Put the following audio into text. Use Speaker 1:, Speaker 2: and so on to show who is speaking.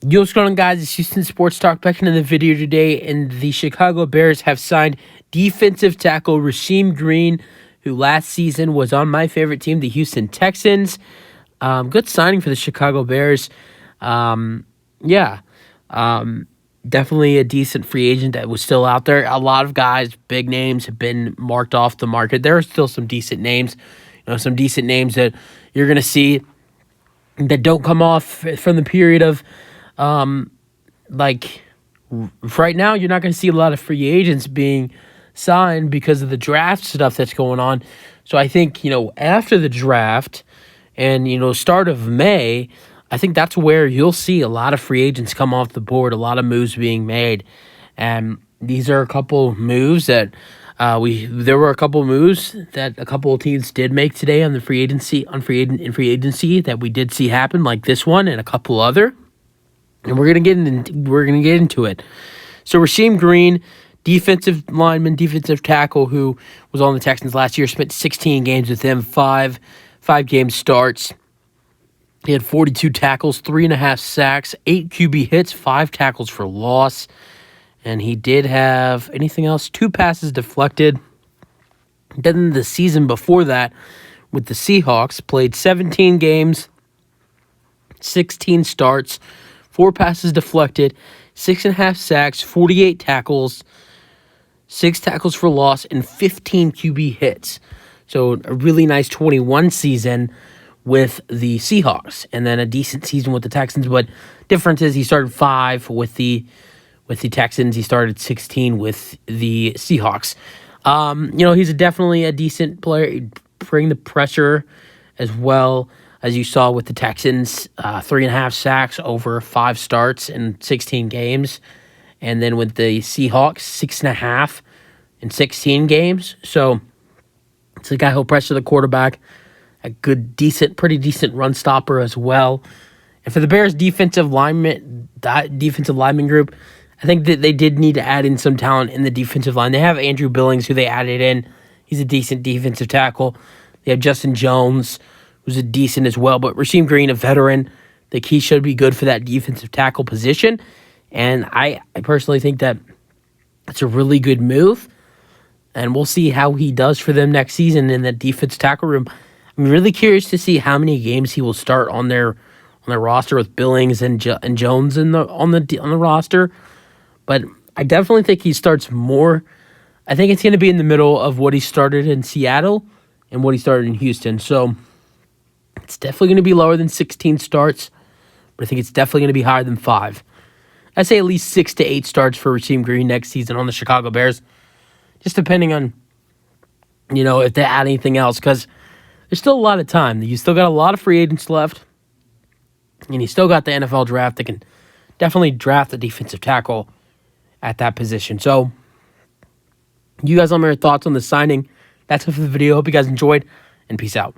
Speaker 1: Yo, what's going on, guys? It's Houston Sports Talk back into the video today, and the Chicago Bears have signed defensive tackle Rasheem Green, who last season was on my favorite team, the Houston Texans. Good signing for the Chicago Bears. Yeah, definitely a decent free agent that was still out there. A lot of guys, big names, have been marked off the market. There are still some decent names, some decent names that you're going to see that don't come off from the period of like right now. You're not going to see a lot of free agents being signed because of the draft stuff that's going on. So I think, after the draft and, start of May, I think that's where you'll see a lot of free agents come off the board, a lot of moves being made. And these are a couple moves that there were a couple moves that a couple of teams did make today on the free agency that we did see happen, like this one and a couple other. And we're gonna get into it. So Rasheem Green, defensive lineman, defensive tackle, who was on the Texans last year, spent 16 games with them, five game starts. He had 42 tackles, 3.5 sacks, 8 QB hits, 5 tackles for loss. And he did have, anything else? 2 passes deflected. Then the season before that, with the Seahawks, played 17 games, 16 starts, 4 passes deflected, 6.5 sacks, 48 tackles, 6 tackles for loss, and 15 QB hits. So a really nice 21 season with the Seahawks, and then a decent season with the Texans. But difference is he started 5 with the Texans. He started 16 with the Seahawks. He's definitely a decent player. Bring the pressure as well. As you saw with the Texans, 3.5 sacks over 5 starts in 16 games. And then with the Seahawks, 6.5 in 16 games. So it's a guy who'll pressure the quarterback. A good, pretty decent run stopper as well. And for the Bears defensive lineman group, I think that they did need to add in some talent in the defensive line. They have Andrew Billings, who they added in. He's a decent defensive tackle. They have Justin Jones, who's a decent as well. But Rasheem Green, a veteran, I think he should be good for that defensive tackle position. And I personally think that it's a really good move. And we'll see how he does for them next season in that defensive tackle room. I'm really curious to see how many games he will start on their roster with Billings and Jones on the roster. But I definitely think he starts more. I think it's going to be in the middle of what he started in Seattle and what he started in Houston. So it's definitely going to be lower than 16 starts, but I think it's definitely going to be higher than 5. I'd say at least 6 to 8 starts for Rasheem Green next season on the Chicago Bears, just depending on, if they add anything else, because there's still a lot of time. You still got a lot of free agents left, and you still got the NFL draft that can definitely draft a defensive tackle at that position. So you guys let me know your thoughts on the signing. That's it for the video. Hope you guys enjoyed, and peace out.